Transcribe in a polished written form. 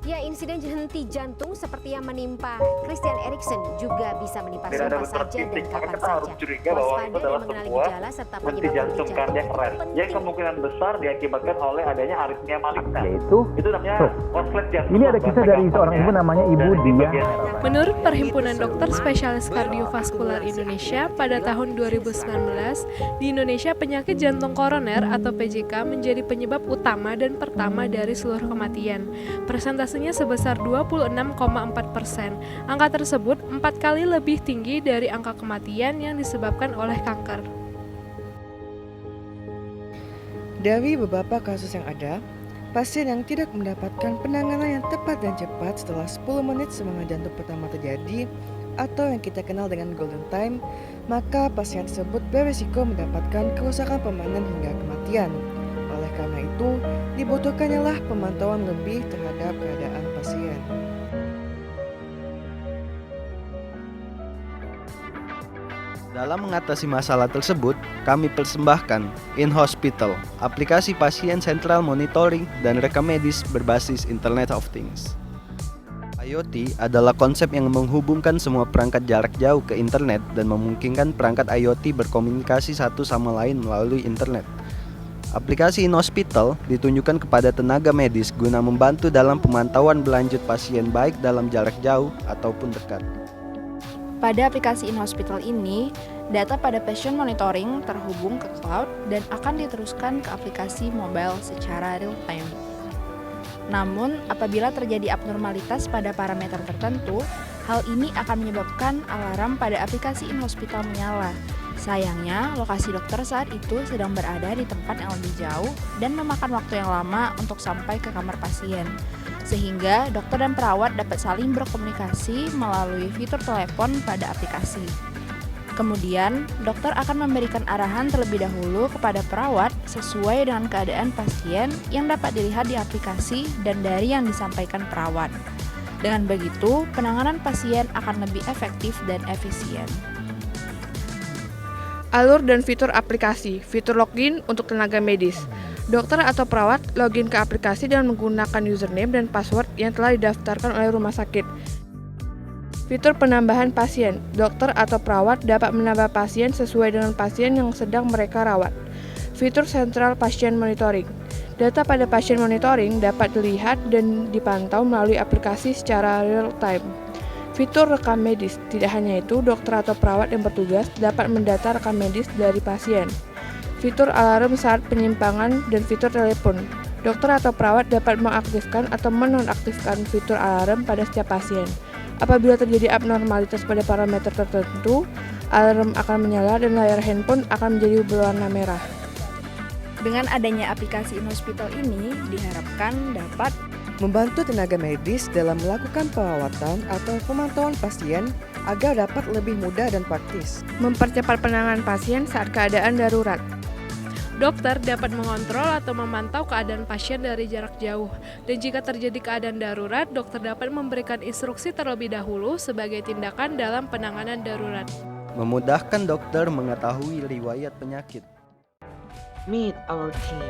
Ya, insiden henti jantung seperti yang menimpa Christian Eriksen juga bisa menimpa siapa saja dan kapan saja. Waspada dan mengenali gejala serta henti penyebab jantung kardiak arrest yang kemungkinan besar diakibatkan oleh adanya aritmia maligna. Itu namanya konslet jantung. Ini ada kisah dari seorang ibu namanya Ibu Dia. Menurut Perhimpunan Dokter Spesialis Kardiovaskular Indonesia, pada tahun 2019, di Indonesia penyakit jantung koroner atau PJK menjadi penyebab utama dan pertama dari seluruh kematian. Persentasenya sebesar 26,4%. Angka tersebut 4 kali lebih tinggi dari angka kematian yang disebabkan oleh kanker. Dari beberapa kasus yang ada, pasien yang tidak mendapatkan penanganan yang tepat dan cepat setelah 10 menit serangan jantung pertama terjadi atau yang kita kenal dengan golden time, maka pasien tersebut berisiko mendapatkan kerusakan permanen hingga kematian. Oleh karena itu, dibutuhkannya lah pemantauan lebih terhadap keadaan pasien. Dalam mengatasi masalah tersebut, kami persembahkan In-Hospital, aplikasi pasien sentral monitoring dan rekam medis berbasis Internet of Things. IoT adalah konsep yang menghubungkan semua perangkat jarak jauh ke internet dan memungkinkan perangkat IoT berkomunikasi satu sama lain melalui internet. Aplikasi In-Hospital ditunjukkan kepada tenaga medis guna membantu dalam pemantauan berlanjut pasien baik dalam jarak jauh ataupun dekat. Pada aplikasi In-Hospital ini, data pada patient monitoring terhubung ke cloud dan akan diteruskan ke aplikasi mobile secara real time. Namun, apabila terjadi abnormalitas pada parameter tertentu, hal ini akan menyebabkan alarm pada aplikasi In-Hospital menyala. Sayangnya, lokasi dokter saat itu sedang berada di tempat yang lebih jauh dan memakan waktu yang lama untuk sampai ke kamar pasien. Sehingga dokter dan perawat dapat saling berkomunikasi melalui fitur telepon pada aplikasi. Kemudian, dokter akan memberikan arahan terlebih dahulu kepada perawat sesuai dengan keadaan pasien yang dapat dilihat di aplikasi dan dari yang disampaikan perawat. Dengan begitu, penanganan pasien akan lebih efektif dan efisien. Alur dan fitur aplikasi. Fitur login untuk tenaga medis. Dokter atau perawat login ke aplikasi dengan menggunakan username dan password yang telah didaftarkan oleh rumah sakit. Fitur penambahan pasien. Dokter atau perawat dapat menambah pasien sesuai dengan pasien yang sedang mereka rawat. Fitur Central Patient Monitoring. Data pada pasien monitoring dapat dilihat dan dipantau melalui aplikasi secara real time. Fitur rekam medis. Tidak hanya itu, dokter atau perawat yang bertugas dapat mendata rekam medis dari pasien. Fitur alarm saat penyimpangan dan fitur telepon. Dokter atau perawat dapat mengaktifkan atau menonaktifkan fitur alarm pada setiap pasien. Apabila terjadi abnormalitas pada parameter tertentu, alarm akan menyala dan layar handphone akan menjadi berwarna merah. Dengan adanya aplikasi In-Hospital ini, diharapkan dapat Membantu tenaga medis dalam melakukan perawatan atau pemantauan pasien agar dapat lebih mudah dan praktis. Mempercepat penanganan pasien saat keadaan darurat. Dokter dapat mengontrol atau memantau keadaan pasien dari jarak jauh. Dan jika terjadi keadaan darurat, dokter dapat memberikan instruksi terlebih dahulu sebagai tindakan dalam penanganan darurat. Memudahkan dokter mengetahui riwayat penyakit. Meet our team.